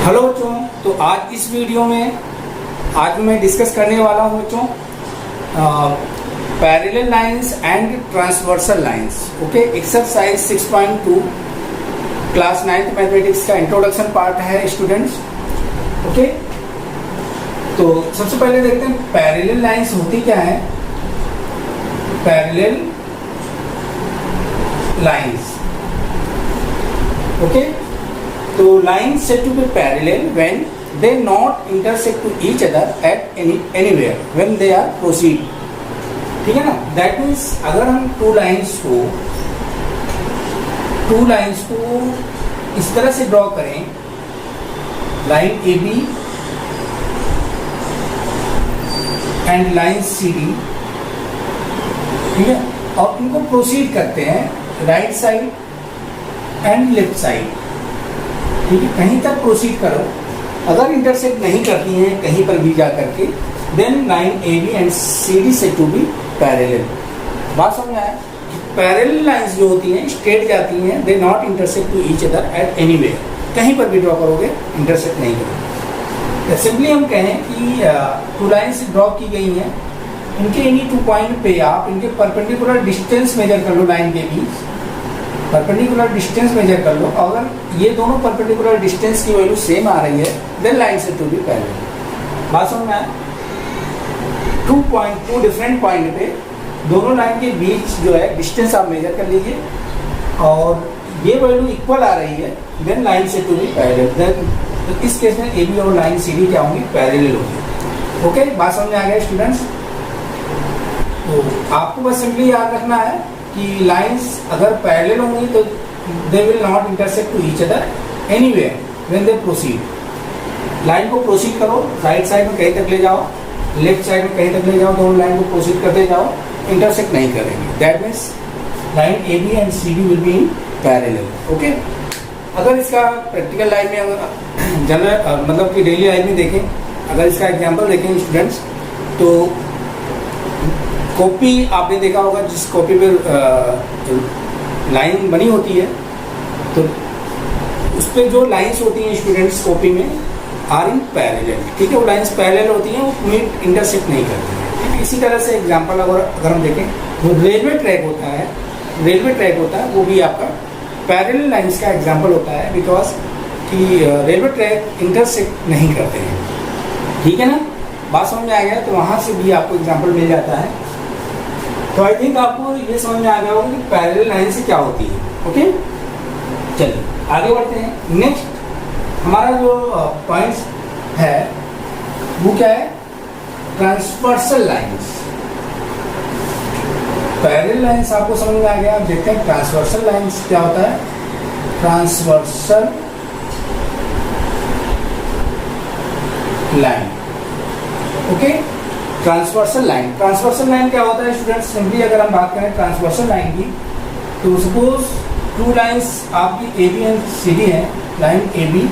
Hello बच्चों, तो आज इस वीडियो में मैं डिस्कस करने वाला हूँ बच्चों parallel lines and transversal lines. Okay, exercise 6.2 class 9th mathematics का इंट्रोडक्शन पार्ट है स्टूडेंट्स। ओके, तो सबसे पहले देखते हैं पैरेलल लाइंस होती क्या है। पैरेलल लाइंस, ओके, तो lines said to be parallel when they not intersect to each other at anywhere when they are proceed। ठीक है ना, that means अगर हम टू लाइंस को इस तरह से ड्रॉ करें, line A B and line C D, ठीक है, और इनको प्रोसीड करते हैं right side and left side. ठीक है, कहीं तक प्रोसीड करो, अगर इंटरसेक्ट नहीं करती हैं कहीं पर भी जा करके, then line A B and C D से टू बी पैरेलल। बात समझ आया? पैरेलल लाइंस जो होती हैं स्ट्रेट जाती हैं, they not intersect to each other at anywhere. कहीं पर भी ड्रॉ करोगे इंटरसेक्ट नहीं करोगे। सिंपली हम कहें कि टू लाइंस ड्रॉ की गई हैं, इनके इन्हीं 2 पॉइंट पे आप इनके परपेंडिकुलर डिस्टेंस मेजर कर लो, लाइन के बीच परपेंडिकुलर डिस्टेंस मेजर कर लो। अगर ये दोनों परपेंडिकुलर डिस्टेंस की वैल्यू सेम आ रही है, देन लाइन से टू बी पैरेलल। बात समझ में आया? 2 डिफरेंट पॉइंट पे दोनों लाइन के बीच जो है डिस्टेंस आप मेजर कर लीजिए और ये वैल्यू इक्वल आ रही है, देन लाइन से टू बी पैरेलल। देन तो इस केस में ए बी और लाइन सी डी क्या होंगी? पैरेलल होंगी। ओके, बात समझ में आ गया स्टूडेंट्स? तो आपको बस सिंपली याद रखना है कि लाइंस अगर पैरेलल होंगी तो they will not intersect to each other anywhere when they proceed. Line को प्रोसीड करो, राइट साइड में कहीं तक ले जाओ, लेफ्ट साइड में कहीं तक ले जाओ, दोनों लाइन को प्रोसीड करते जाओ, इंटरसेक्ट नहीं करेंगे। That means line A B and C D will be in parallel. Okay, अगर इसका प्रैक्टिकल लाइफ में अगर जनरल मतलब कि डेली लाइफ में देखें, अगर इसका एग्जाम्पल देखें स्टूडेंट्स, तो कॉपी आपने देखा होगा, जिस कॉपी पे लाइन बनी होती है तो उस पर जो लाइंस होती हैं स्टूडेंट्स कॉपी में आर इन पैरेलल। ठीक है, वो लाइंस पैरेलल होती हैं, वो मीट इंटरसेक्ट नहीं करती हैं। ठीक है, इसी तरह से एग्जांपल अगर हम देखें, वो रेलवे ट्रैक होता है, वो भी आपका पैरेलल लाइंस का एग्जांपल होता है, बिकॉज कि रेलवे ट्रैक इंटरसेक्ट नहीं करते हैं। ठीक है ना, बात समझ में आ गया? तो वहाँ से भी आपको एग्जाम्पल मिल जाता है। तो आई थिंक आपको ये समझ में आ गया होगा कि पैरेलल लाइन से क्या होती है। ओके, चलिए आगे बढ़ते हैं। नेक्स्ट हमारा जो पॉइंट्स है वो क्या है? Transversal lines. पैरेलल लाइंस आपको समझ में आ गया। आप देखते हैं ट्रांसवर्सल लाइंस क्या होता है। Transversal line, okay, transversal line क्या होता है स्टूडेंट्स? सिंपली अगर हम बात करें ट्रांसवर्सल लाइन की, तो सपोज टू लाइंस आपकी A B and C D है, line A B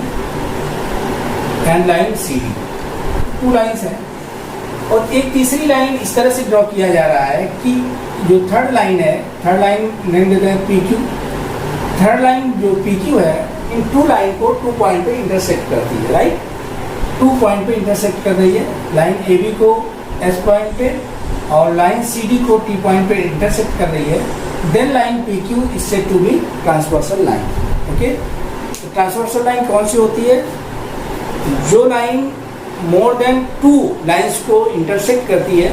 and line C D, 2 lines है, और एक तीसरी लाइन इस तरह से ड्रॉ किया जा रहा है कि जो थर्ड लाइन है, थर्ड लाइन नेम देते हैं पी क्यू। थर्ड लाइन जो पी क्यू है, इन 2 लाइन को 2 पॉइंट पे इंटरसेक्ट करती है, राइट? 2 पॉइंट पे इंटरसेक्ट कर रही है। लाइन ए बी को एस पॉइंट पे और लाइन सी डी को टी पॉइंट पे इंटरसेक्ट कर रही है, then line P Q is said to be transversal line. Okay, तो ट्रांसवर्सल लाइन कौन सी होती है? जो लाइन मोर देन 2 लाइंस को इंटरसेक्ट करती है,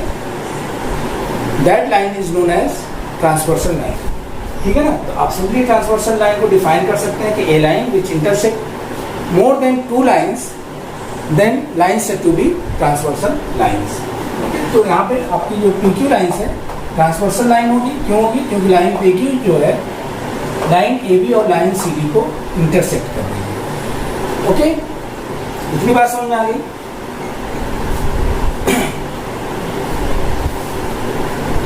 that line is known as transversal line. ठीक है ना, तो आप सिंपली ट्रांसवर्सल लाइन को डिफाइन कर सकते हैं कि a line which intersect more than 2 lines, then line said to be transversal lines. तो यहाँ पे आपकी जो पी क्यू लाइन्स है ट्रांसवर्सल लाइन होगी। क्यों होगी? क्योंकि लाइन पी क्यू जो है लाइन ए बी और लाइन सी डी को इंटरसेक्ट कर रही है। ओके, इतनी बात समझ में आ गई?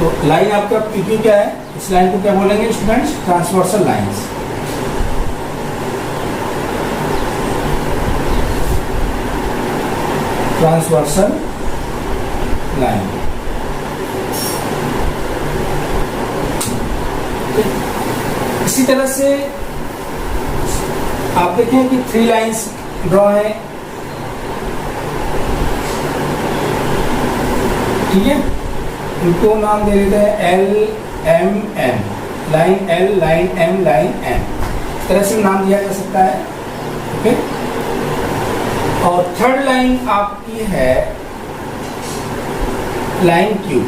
तो लाइन आपका पी क्यू क्या है? इस लाइन को क्या बोलेंगे students? Transversal lines. Transversal line. इसी तरह से आप देखें कि 3 लाइंस ड्रॉ है, ठीक है, इनको नाम दे देते हैं L M M, line L, line M, line M, इस तरह से नाम दिया जा सकता है। ओके, और थर्ड लाइन आपकी है लाइन क्यू।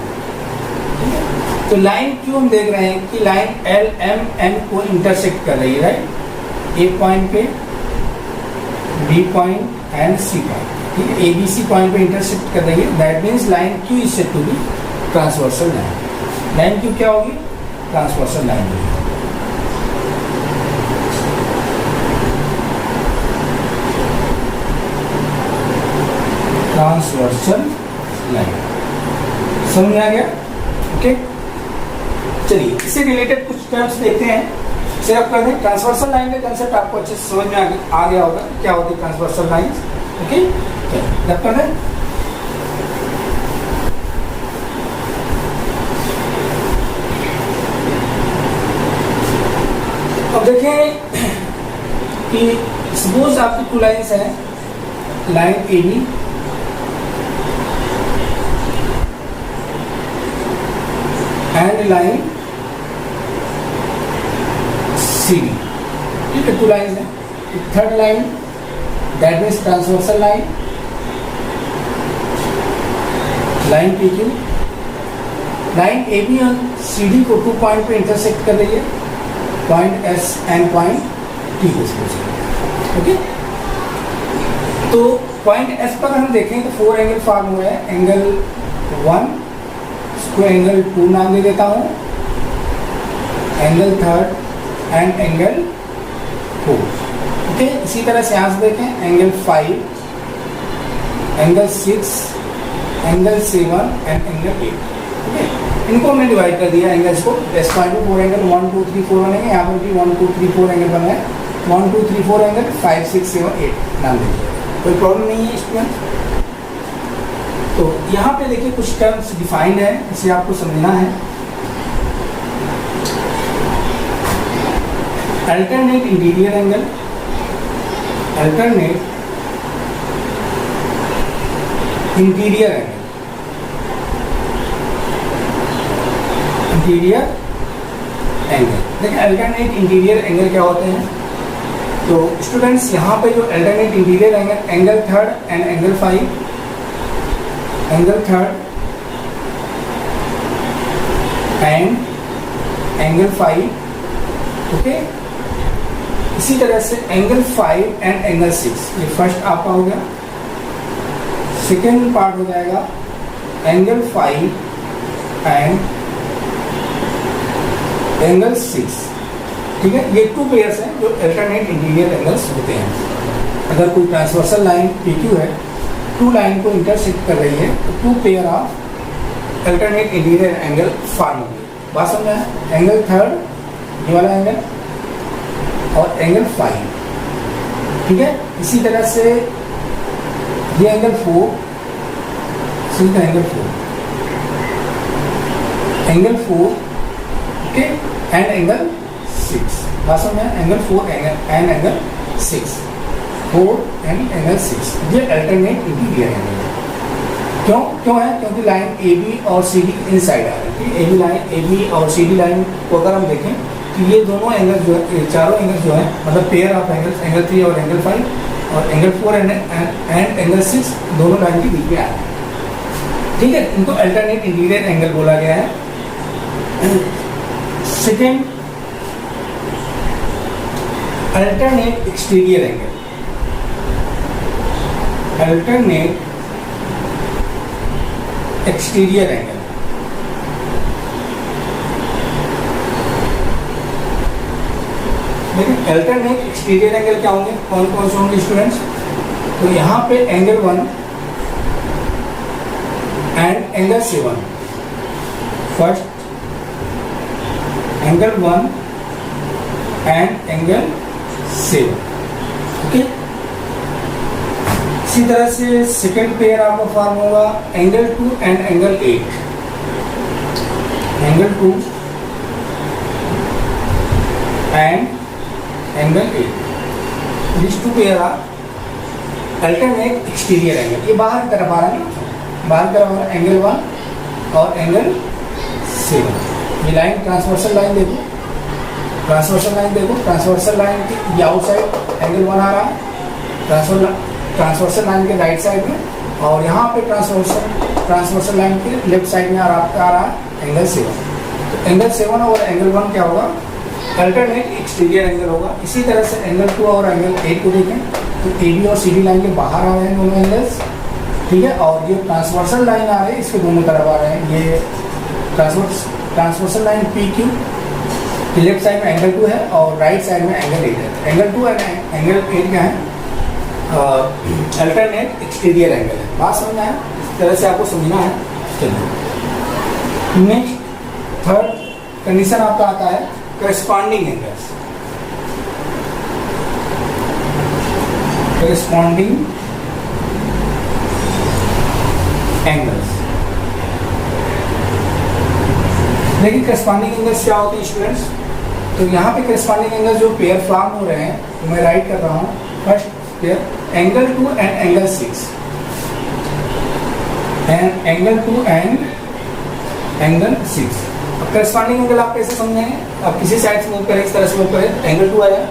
तो लाइन क्यू हम देख रहे हैं कि लाइन एल एम एन को इंटरसेक्ट कर रही है, राइट, ए पॉइंट पे, B point and C point, ठीक है, ए बी सी पॉइंट पे इंटरसेक्ट कर रही है। That means line Q is said to be transversal line. Line Q क्या होगी? ट्रांसवर्सल लाइन होगी। ट्रांसवर्सल लाइन समझ में आ गया? ओके, चलिए इससे रिलेटेड कुछ टर्म्स देखते हैं, सिर्फ कर दें। ट्रांसवर्सल लाइन का कंसेप्ट आपको अच्छे से समझ में आ गया होगा, क्या होती है ट्रांसवर्सल लाइन। ओके, जब कर दें। अब देखें कि सपोज आपकी 2 लाइन्स हैं, line A B and line C D, ठीक है, 2 लाइन है। Third line that means transversal line, line P Q, line A B और सी डी को 2 पॉइंट पे इंटरसेक्ट कर रही है, point S and point T को। ओके, तो पॉइंट एस पर हम देखें तो 4 एंगल फॉर्म हुआ है। एंगल 1 इसको एंगल 2 नाम दे देता हूं, एंगल 3 एंड एंगल 4। ओके, इसी तरह से यहां से देखें angle 5, angle 6, angle 7 and angle 8। Okay, इनको हमने डिवाइड कर दिया एंगल्स को। एस पॉइंट में 4 एंगल 1 2 3 4 बनेंगे, यहाँ पर भी 1 2 3 4 एंगल बना है। 1 2 3 4 एंगल 5 6 7 8 नाम दीजिए, कोई प्रॉब्लम नहीं है स्टूडेंट। तो यहाँ पे देखिए कुछ टर्म्स डिफाइंड है, इसे आपको समझना है। Alternate interior angle, alternate interior angle, interior angle. देखिए अल्टरनेट इंटीरियर एंगल क्या होते हैं? तो स्टूडेंट्स यहाँ पे जो alternate interior angle, angle 3 and angle 5, angle 3 and angle 5, okay. इसी तरह से एंगल 5 एंड एंगल 6, ये फर्स्ट आपका हो गया। सेकेंड पार्ट हो जाएगा एंगल 5 एंड एंगल 6, ठीक है। ये 2 पेयर्स हैं जो अल्टरनेट इंटीरियर एंगल्स होते हैं। अगर कोई ट्रांसवर्सल लाइन PQ है, 2 लाइन को इंटरसेक्ट कर रही है, तो 2 pair of alternate interior angle form होंगे। बात समझ में? एंगल 3 ये वाला एंगल और एंगल 5, ठीक है। इसी तरह से ये एंगल 4, सीधा angle 4, angle 4, okay, and angle 6। बात समझ में? Angle 4 and angle 6, 4 and angle 6, ये अल्टरनेट इंटीरियर एंगल है। क्यों है? क्योंकि लाइन AB और CD इनसाइड आ रही है। AB लाइन, AB और CD लाइन को अगर हम देखें तो ये दोनों एंगल जो है, चारों एंगल जो है, मतलब पेयर ऑफ एंगल्स, एंगल 3 और एंगल 5 और एंगल 4 एंड एंगल 6 दोनों लाइन के बीच में आ रहे हैं, ठीक है। इनको अल्टरनेट इंटीरियर एंगल बोला गया है। Second, alternate exterior angle, alternate exterior angle. लेकिन अल्टरनेट एक्सटीरियर एंगल क्या होंगे, कौन कौन से होंगे स्टूडेंट्स? तो यहाँ पे angle 1 and angle 7, first angle 1 and angle 7, okay. इसी तरह से सेकेंड पेयर आपका फॉर्म होगा angle 2 and angle 8, angle 2 and angle 8. These two pair are alternate exterior angle. ये बाहर की तरफ आ रहा है ना, बाहर की तरफ आ रहा है एंगल 1 और एंगल 7. ये लाइन ट्रांसवर्सल लाइन देखो, ट्रांसवर्सल लाइन देखो, ट्रांसवर्सल लाइन की आउटसाइड एंगल 1 आ रहा है ट्रांसवर्सल लाइन के राइट साइड में, और यहाँ पे ट्रांसवर्सल लाइन के लेफ्ट साइड में आ रहा है एंगल 7. तो एंगल 7 और एंगल 1 क्या होगा, अल्टरनेट एक्सटीरियर एंगल होगा. इसी तरह से एंगल 2 और एंगल 8 को देखें तो ए बी और सी डी लाइन के बाहर आ रहे हैं दोनों एंगल्स, ठीक है. और ये ट्रांसवर्सल लाइन आ रही है, इसके दोनों तरफ आ रहे हैं. ये ट्रांसवर्सल लाइन पी क्यू की लेफ्ट साइड में एंगल 2 है और राइट साइड में एंगल 8 है. एंगल 2 एंड एंगल 8 क्या है, अल्टरनेट एक्सटीरियर एंगल है. बात समझ में आया, इस तरह से आपको समझना है. चलिए नेक्स्ट थर्ड कंडीशन आपका आता है करस्पॉन्डिंग एंगल्स. करस्पॉन्डिंग एंगल्स, देखिए करस्पॉन्डिंग एंगल्स क्या होते हैं स्टूडेंट्स. तो यहाँ पे करस्पॉन्डिंग एंगल्स जो पेयर फॉर्म हो रहे हैं, तो मैं राइट कर रहा हूँ. First pair angle 2 and angle 6, and angle 2 and angle 6. Corresponding angle आप कैसे समझेंगे, आप किसी साइड से मूव करें, इस तरह से मूव करें, एंगल 2 आया,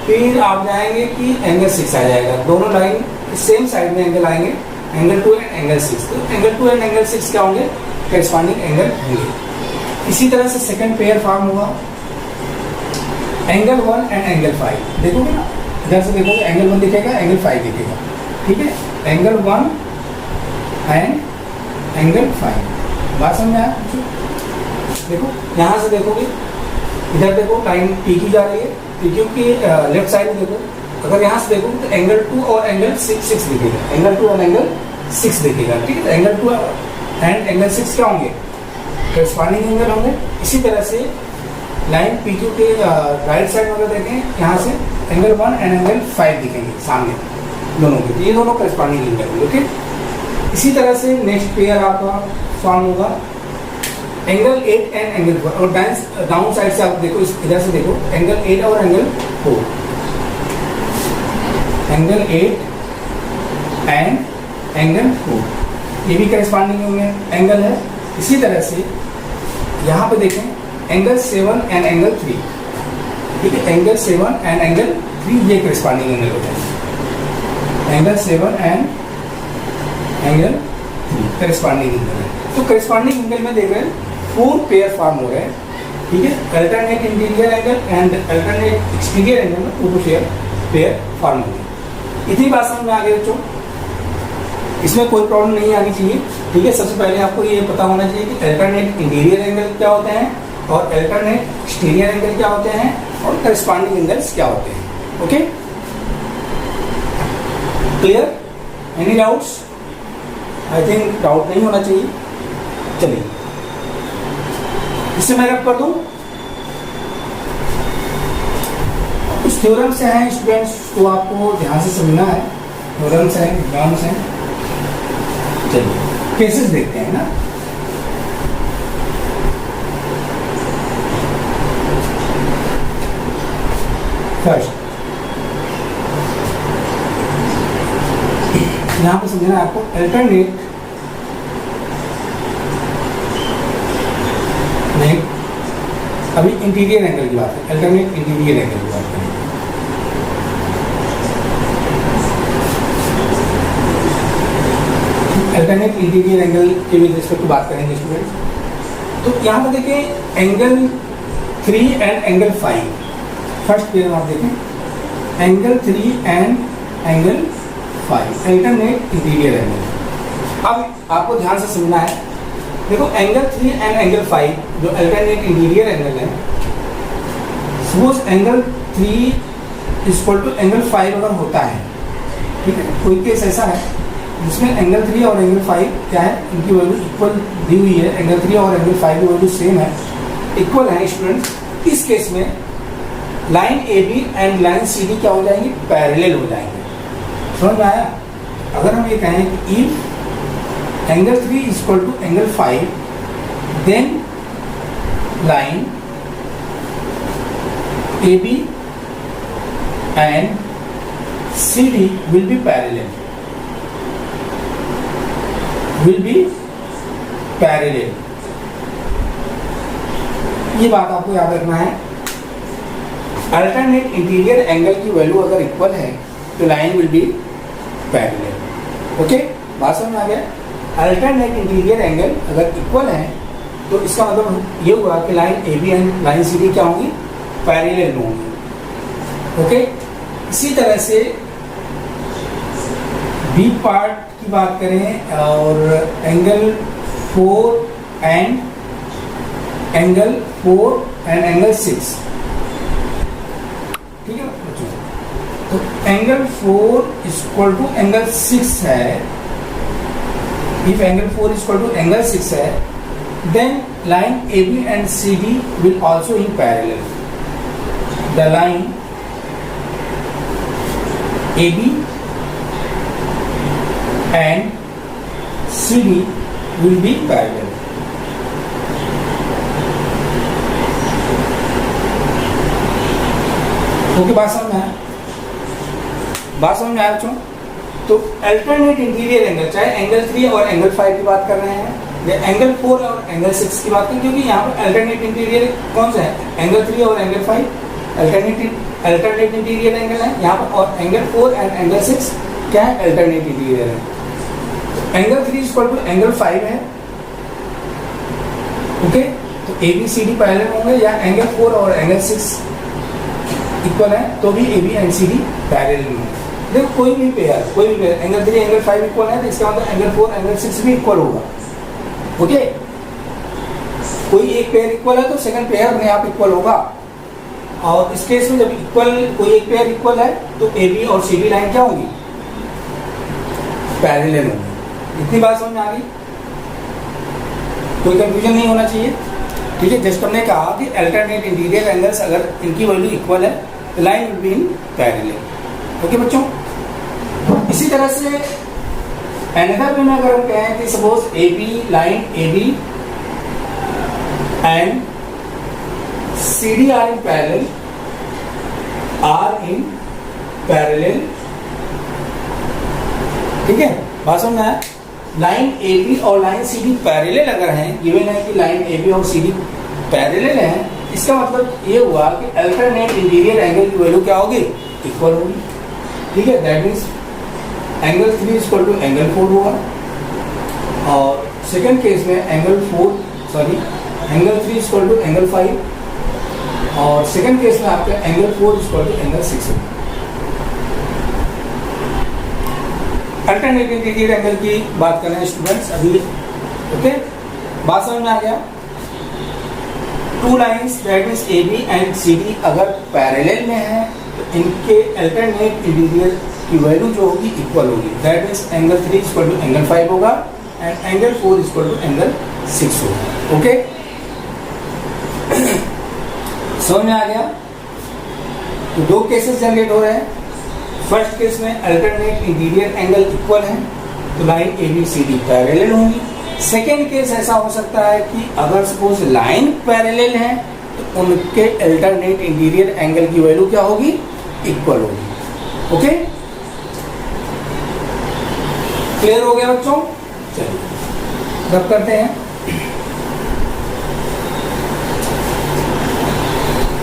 फिर आप जाएंगे कि एंगल 6 आ जाएगा. दोनों लाइन सेम साइड में एंगल आएंगे, एंगल 2 एंड एंगल 6. तो एंगल 2 एंड एंगल 6 क्या होंगे, करस्पॉन्डिंग एंगल होंगे. इसी तरह से सेकंड पेयर फॉर्म हुआ एंगल 1 एंड एंगल 5. देखोगे ना, इधर से देखोगे एंगल 1 दिखेगा, एंगल 5 दिखेगा, ठीक है. Angle 1 and angle 5. बात समझ में आया. देखो यहाँ से देखोगे, इधर देखो लाइन पी क्यू जा रही है, पी क्यू की लेफ्ट साइड में देखो. अगर यहाँ से देखो तो एंगल 2 और एंगल 6 दिखेगा, एंगल 2 और एंगल 6 दिखेगा, ठीक है. एंगल 2 एंड एंगल 6 क्या होंगे, करस्पॉन्डिंग एंगल होंगे. इसी तरह से लाइन पी क्यू के राइट साइड में अगर देखें, यहाँ से एंगल 1 एंड एंगल 5 दिखेंगे सामने दोनों के, ये दोनों करस्पॉन्डिंग एंगल होंगे, ओके. इसी तरह से नेक्स्ट पेयर आपका फॉर्म होगा एंगल 8 एंड एंगल 4. और डाउन साइड से आप देखो, इधर से देखो एंगल 8 और एंगल 4, एंगल 8 एंड एंगल 4, ये भी करस्पॉन्डिंग एंगल है. इसी तरह से यहाँ पे देखें एंगल 7 एंड एंगल 3, ठीक है. एंगल 7 एंड एंगल 3 ये करस्पॉन्डिंग एंगल होता है. Angle 7 and angle 3 corresponding angle है. तो करस्पॉन्डिंग एंगल में देख रहे हैं 4 पेयर फॉर्म हो रहे हैं, ठीक है. Alternate interior angle and alternate exterior angle में 2 पेयर फॉर्म हो गए. इतनी बात समझ में आ गई बच्चों, इसमें कोई प्रॉब्लम नहीं आनी चाहिए, ठीक है. सबसे पहले आपको ये पता होना चाहिए कि अल्टरनेट इंटीरियर एंगल क्या होते हैं और अल्टरनेट एक्सटीरियर एंगल क्या होते हैं और करस्पॉन्डिंग एंगल्स क्या होते हैं, okay. Clear, any doubts? I think doubt नहीं होना चाहिए. चलिए इससे मैं रब कर दूं. कुछ थ्योरम्स हैं स्टूडेंट्स, तो आपको ध्यान से समझना है. थ्योरम्स हैं, एग्जाम्स हैं. चलिए केसेस देखते हैं ना. फर्स्ट यहां पर समझना है आपको अल्टरनेट नहीं, अभी इंटीरियर एंगल की बात है, अल्टरनेट इंटीरियर एंगल की बात करें. अल्टरनेट इंटीरियर एंगल के भी रिस्पेक्ट बात करेंगे स्टूडेंट्स. तो यहाँ पर देखें angle 3 and angle 5. First pair आप देखें angle 3 and angle 5 alternate interior angle. अब आपको ध्यान से समझना है. देखो एंगल 3 एंड एंगल 5 जो अल्टरनेट इंटीरियर एंगल है, suppose angle 3 equal to angle 5 अगर होता है, ठीक है. कोई केस ऐसा है जिसमें एंगल 3 और एंगल 5 क्या है, इनकी वैल्यू इक्वल दी हुई है. एंगल 3 और एंगल 5 की वैल्यू सेम है, इक्वल है स्टूडेंट. इस केस में line A B and line C D क्या हो जाएंगी, पैरेलल हो जाएंगे. समझ में आया. अगर हम ये कहें कि if angle 3 equal to angle 5 then line AB and CD will be parallel. ये बात आपको याद रखना है। अल्टरनेट इंटीरियर एंगल की वैल्यू अगर इक्वल है तो line will be parallel. Okay, बात समझ में आ गया? अल्टरनेट इंटीरियर एंगल अगर इक्वल है तो इसका मतलब ये हुआ कि line AB and line CD क्या होंगी? पैरेलल होंगी। ओके, इसी तरह से बी पार्ट की बात करें और एंगल 4 एंड एंगल 6, ठीक है बच्चों? तो एंगल 4 इक्वल टू एंगल 6 है। If angle 4 equal to angle 6 है, then line AB and CD will also in parallel. The line AB and CD will be parallel. Okay, बात समझ में आया? बात समझ में आया बच्चों? तो अल्टरनेट इंटीरियर एंगल, चाहे एंगल 3 और एंगल 5 की बात कर रहे हैं या एंगल 4 और एंगल 6 की बात करें, क्योंकि यहाँ पर अल्टरनेट इंटीरियर कौन सा है? एंगल 3 और एंगल 5 अल्टरनेट इंटीरियर एंगल है यहाँ पर, और एंगल 4 एंड एंगल 6 क्या है? अल्टरनेट इंटीरियर है। एंगल 3 इक्वल टू एंगल 5 है। ओके, तो ABCD पैरेलल होंगे, या एंगल 4 और एंगल 6 इक्वल है तो भी AB एंड CD पैरेलल होंगे। देखो कोई भी पेयर एंगल 3 एंगल 5 इक्वल है तो इसका मतलब एंगल 4 एंगल 6 भी इक्वल होगा। ओके, कोई एक पेयर इक्वल है तो सेकंड पेयर अपने आप इक्वल होगा। और इस केस में जब कोई एक पेयर इक्वल है तो AB और CD लाइन क्या होगी? पैरेलल होगी। इतनी बात समझ में आ गई? कोई कंफ्यूजन नहीं होना चाहिए, ठीक है? जस्ट हमने कहा कि अल्टरनेट इंटीरियर एंगल्स अगर इनकी वैल्यू इक्वल है तो line will be in parallel. Okay बच्चों, इसी तरह से अनदर वे में अगर हम कहें कि suppose line AB and CD are in parallel, ठीक है? बात समझ में आया? लाइन AB और लाइन CD पैरेलल अगर हैं, गिवन है कि लाइन AB और CD पैरेलल हैं, इसका मतलब ये हुआ कि अल्टरनेट इंटीरियर एंगल की वैल्यू क्या होगी? इक्वल होगी। ठीक है, that means angle 3 equal to angle 4 होगा, और सेकंड केस में एंगल 3 इक्वल टू एंगल 5, और सेकंड केस में आपका एंगल 4 इक्वल टू एंगल 6 होगा। अल्टरनेट इंटीरियर एंगल की बात कर रहे हैं स्टूडेंट्स अभी। ओके, बात समझ में आ गया? Two lines that means AB and CD अगर पैरेलल में है तो इनके अल्टरनेट इंटीरियर की वैल्यू जो होगी इक्वल होगी। That means angle 3 equal to angle 5 होगा and angle 4 equal to angle 6 होगा। ओके, समझ में आ गया? तो दो केसेस जनरेट हो रहे हैं। फर्स्ट केस में अल्टरनेट इंटीरियर एंगल इक्वल है तो लाइन ABCD पैरेलल होंगी। सेकेंड केस ऐसा हो सकता है कि अगर सपोज लाइन पैरेलल है तो उनके अल्टरनेट इंटीरियर एंगल की वैल्यू क्या होगी? इक्वल होगी। ओके, क्लियर हो गया बच्चों? चलिए रब करते हैं।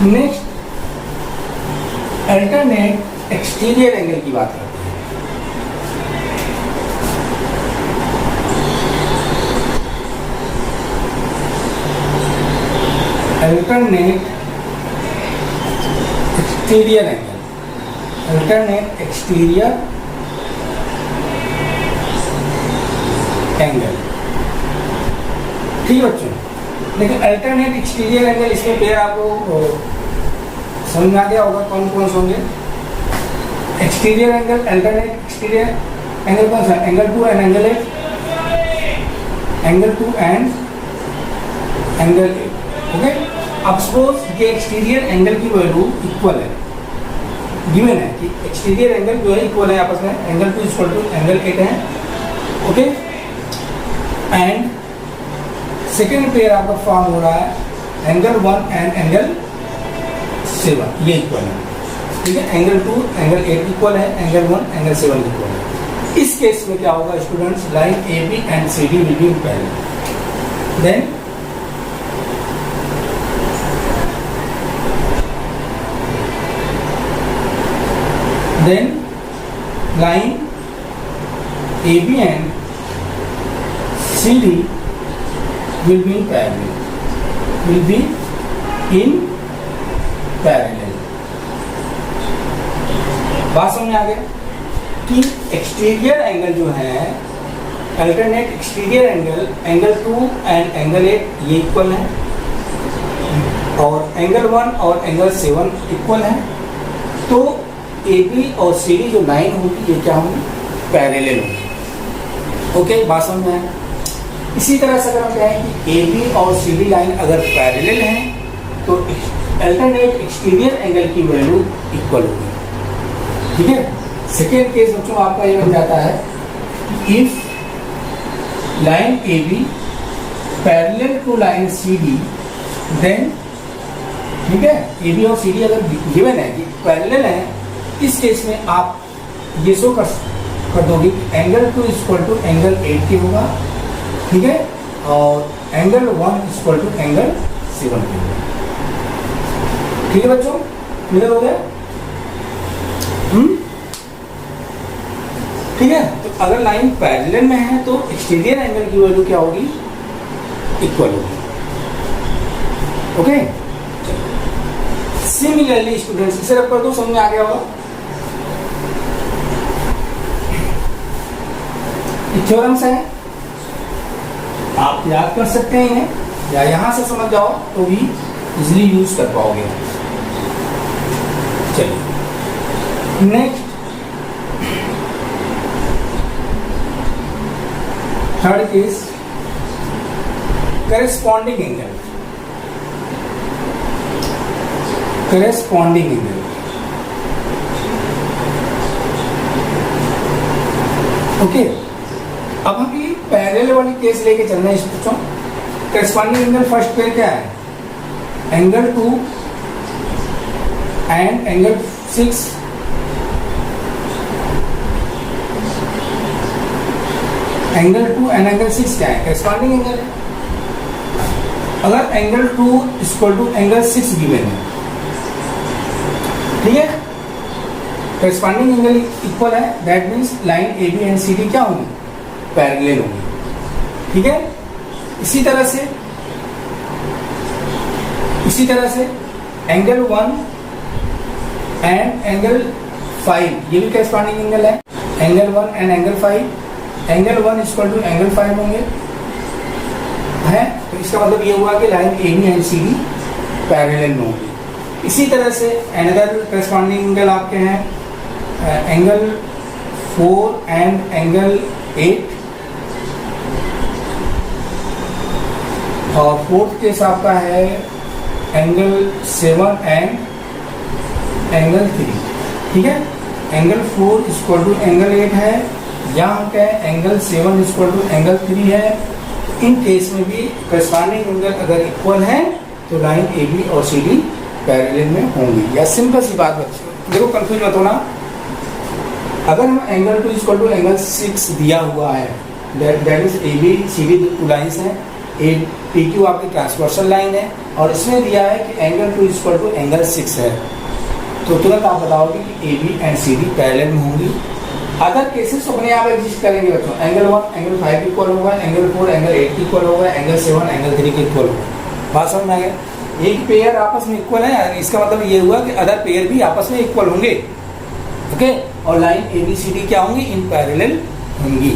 नेक्स्ट अल्टरनेट एक्सटीरियर एंगल की बात करते हैं। अल्टरनेट एक्सटीरियर एंगल, ठीक है बच्चों? लेकिन अल्टरनेट एक्सटीरियर एंगल इसमें पेयर आपको समझ में आ गया होगा कौन कौन से होंगे? Exterior angle, alternate exterior angle कौन सा? Angle 2 and angle 8, angle 2 and angle 8। Okay, अब सपोज ये एक्सटीरियर एंगल की वैल्यू इक्वल है, गिवन है कि एक्सटीरियर एंगल जो है इक्वल है आपस में, एंगल 2 इक्वल टू एंगल 8 है। ओके, एंड सेकेंड पेयर आपका फॉर्म हो रहा है एंगल 1 एंड एंगल 7 ये इक्वल है, ठीक है। एंगल 2 एंगल 8 इक्वल है, एंगल 1 एंगल 7 इक्वल है। इस केस में क्या होगा students, line A B and C D will be parallel. Then line A B and C D will be in parallel। बात समझ में आ गया कि एक्सटीरियर एंगल जो है, alternate exterior angle, angle 2 and angle 8 ये इक्वल है, और एंगल 1 और एंगल 7 इक्वल है। तो ए बी और सी डी जो लाइन होगी ये क्या होगी, पैरेलल होगी। ओके, बात समझ में आया। इसी तरह से अगर हम कहें कि ए बी और सी डी लाइन अगर पैरेलल हैं तो अल्टरनेट एक्सटीरियर एंगल की वैल्यू इक्वल होगी, ठीक है। सेकेंड केस बच्चों आपका ये बन जाता है, if line A B parallel to line C D, then, ठीक है, ए बी और सी डी अगर गिवन है कि पैरेलल है, इस केस में आप ये शो कर दोगे कि एंगल 2 इक्वल टू एंगल 8 के होगा, ठीक है, और एंगल 1 इक्वल टू एंगल 7 के होगा। ठीक है बच्चों, क्लियर हो गया? ठीक है। तो अगर लाइन पैरेलल में है तो एक्सटीरियर एंगल की वैल्यू क्या होगी, इक्वल होगी। ओके, सिमिलरली स्टूडेंट्स इसे रब कर दो, समझ में आ गया होगा। थ्योरम्स है, आप याद कर सकते हैं या यहां से समझ जाओ तो भी इजिली यूज कर पाओगे। चलिए next, third case, corresponding angle. Corresponding angle, okay. अब हम ये पैरेलल वाली केस लेके चल रहे हैं बच्चों। करेस्पॉन्डिंग एंगल फर्स्ट पेयर क्या है, angle 2 and angle 6, angle 2 and angle 6 क्या है, करेस्पॉन्डिंग एंगल है। अगर angle 2 equal to angle 6 given है, ठीक है, करेस्पॉन्डिंग एंगल इक्वल है, that means line A B and C D क्या होंगी, पैरेलल होंगी, ठीक है। इसी तरह से एंगल 1 एंड एंगल 5 ये भी करेस्पॉन्डिंग एंगल है, angle 1 and angle 5, angle 1 equal to angle 5 होंगे, है। तो इसका मतलब ये हुआ कि line A B and C D parallel में होंगी। इसी तरह से अनदर करेस्पॉन्डिंग एंगल आपके हैं, एंगल 4 एंड एंगल 8, और फोर्थ केस आपका है एंगल 7 एंड एंगल 3, ठीक है। एंगल 4 इक्वल टू एंगल 8 है, यहाँ क्या है एंगल 7 इक्वल टू एंगल 3 है। इन केस में भी करेस्पॉन्डिंग एंगल अगर इक्वल है तो लाइन ए बी और सी डी पैरेलल में होंगी। या सिंपल सी बात बच्चों, देखो कंफ्यूज मत होना। अगर हम एंगल 2 इक्वल टू एंगल 6 दिया हुआ है, that is A B C D two lines हैं, ए पी क्यू आपकी ट्रांसवर्सल लाइन है, और इसमें दिया है कि एंगल 2 इक्वल टू एंगल 6 है, तो तुरंत आप बताओगे कि A B and C D parallel में होंगी। अदर केसेस अपने आप एग्जिस्ट करेंगे बच्चों, एंगल 1 एंगल 5 इक्वल होगा, एंगल 4 एंगल 8 इक्वल होगा, एंगल 7 एंगल 3 के इक्वल होगा। बात समझ में आ गया? एक पेयर आपस में इक्वल है, इसका मतलब ये हुआ कि अदर पेयर भी आपस में इक्वल होंगे, ओके। और line A B C D क्या होंगी, इन पैरेलल होंगी।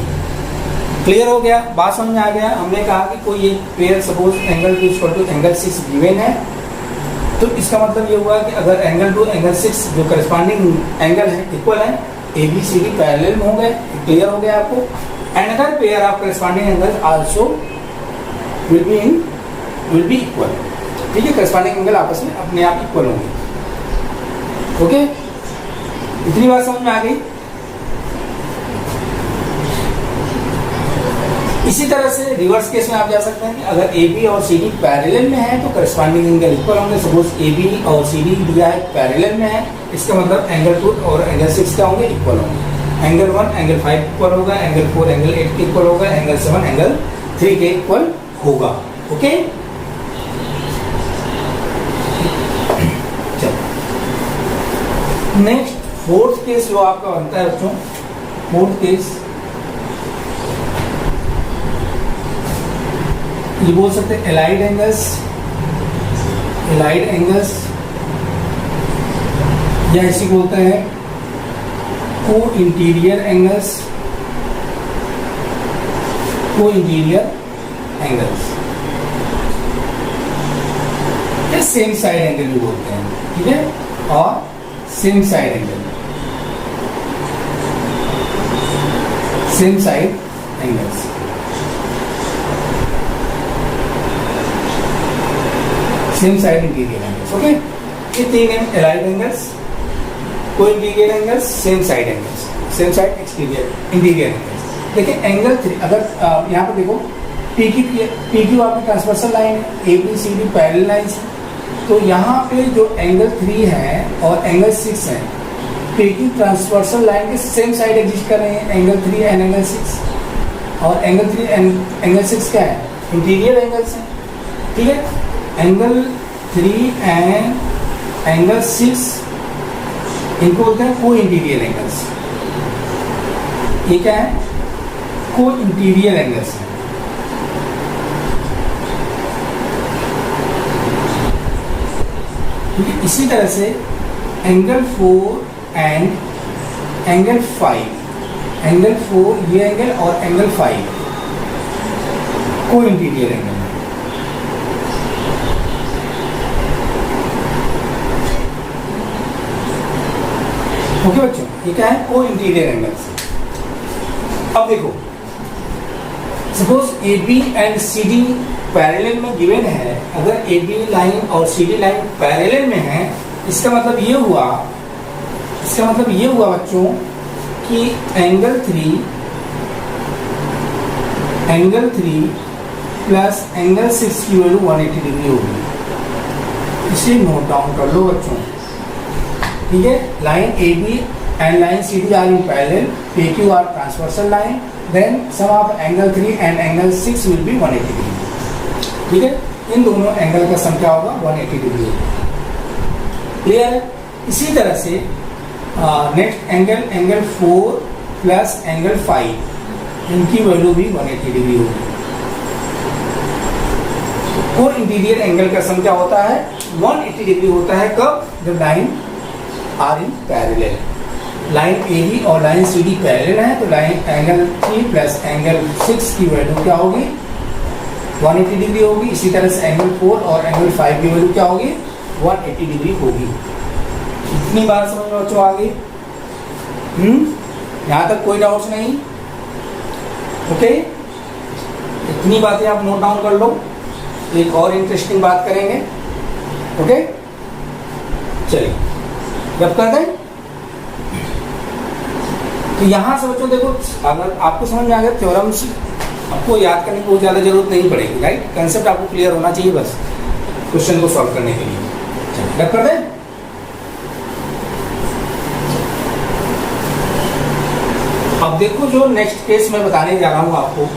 क्लियर हो गया? बात समझ में आ गया? हमने कहा कि कोई एक pair suppose angle 2 equal to angle 6 given है, तो इसका मतलब ये हुआ कि अगर एंगल 2 एंगल 6 जो करस्पॉन्डिंग एंगल है इक्वल है, A B C D parallel में हो गए। क्लियर हो गया आपको? Another pair of corresponding angle also will be equal, ठीक है। करस्पॉन्डिंग एंगल आपस में अपने आप इक्वल होंगे, ओके। इतनी बात समझ में आ गई? इसी तरह से रिवर्स केस में आप जा सकते हैं कि अगर ए बी और सी डी पैरेलल में है तो करस्पॉन्डिंग एंगल इक्वल होंगे। सपोज ए बी और सी डी दिया है पैरेलल में है, इसका मतलब एंगल 2 और एंगल 6 क्या होंगे, इक्वल होंगे। एंगल 1 एंगल 5 इक्वल होगा, एंगल 4 एंगल 8 के इक्वल होगा, एंगल 7 एंगल 3 के इक्वल होगा। ओके, चलो नेक्स्ट फोर्थ केस जो आपका बनता है बच्चों, फोर्थ केस ये बोल सकते हैं एलाइड एंगल्स, एलाइड एंगल्स या इसी बोलते हैं co interior angles, co interior angles या सेम साइड एंगल भी बोलते हैं, ठीक है, और same side angle, same side angles. Same side interior angles. Okay, ये तीन है allied angles, co interior angles, same side angles, same side exterior interior angles. देखिए एंगल 3 अगर यहाँ पर देखो पी क्यू आपकी ट्रांसवर्सल लाइन है, A B C D parallel lines है, तो यहाँ पे जो एंगल 3 है और एंगल 6 है, पी क्यू ट्रांसवर्सल लाइन के सेम साइड एग्जिस्ट कर रहे हैं, एंगल 3 एंड एंगल 6, और एंगल 3 एंड एंगल 6 क्या है, इंटीरियर एंगल्स हैं, ठीक है। एंगल 3 एंड एंगल 6 इनको बोलते हैं को इंटीरियर एंगल्स। ये क्या है, को इंटीरियर एंगल्स है। ठीक है, इसी तरह से एंगल 4 एंड एंगल 5, एंगल 4 ये एंगल और एंगल 5 को इंटीरियर एंगल है। ओके बच्चों, ये क्या है, को इंटीरियर एंगल्स। अब देखो suppose A B and C D parallel में गिवन है, अगर ए बी लाइन और सी डी लाइन पैरेलल में है, इसका मतलब ये हुआ, इसका मतलब ये हुआ बच्चों कि एंगल 3 प्लस एंगल 6 की वैल्यू 180 डिग्री होगी। इसे नोट डाउन कर लो बच्चों, ठीक है। Line A B and line C D are in parallel, P Q are transversal line, then sum of angle 3 and angle 6 will be 180 degree, ठीक है। इन दोनों एंगल का सम क्या होगा, 180 डिग्री होगा। क्लियर है। इसी तरह से नेक्स्ट एंगल 4 प्लस एंगल 5, इनकी वैल्यू भी 180 डिग्री होगी। और इंटीरियर एंगल का सम क्या होता है, 180 डिग्री होता है। कब, जब line are in parallel, line A B और लाइन सी डी पैरेलल है, तो लाइन एंगल 3 प्लस एंगल 6 की वैल्यू क्या होगी, 180 डिग्री होगी। इसी तरह से एंगल 4 और एंगल 5 की वैल्यू क्या होगी, 180 डिग्री होगी। इतनी बात समझ में बच्चों आ गई? यहाँ तक कोई डाउट्स नहीं? ओके, इतनी बातें आप नोट डाउन कर लो। एक और इंटरेस्टिंग बात करेंगे। ओके, चलिए जब कर दें तो यहां से बच्चों देखो, अगर आपको समझ में आ गया थ्योरम्स, आपको याद करने की बहुत ज़्यादा जरूरत नहीं पड़ेगी, राइट। कंसेप्ट आपको क्लियर होना चाहिए बस क्वेश्चन को सॉल्व करने के लिए। चलिए कर दें। अब देखो जो नेक्स्ट केस मैं बताने जा रहा हूं आपको,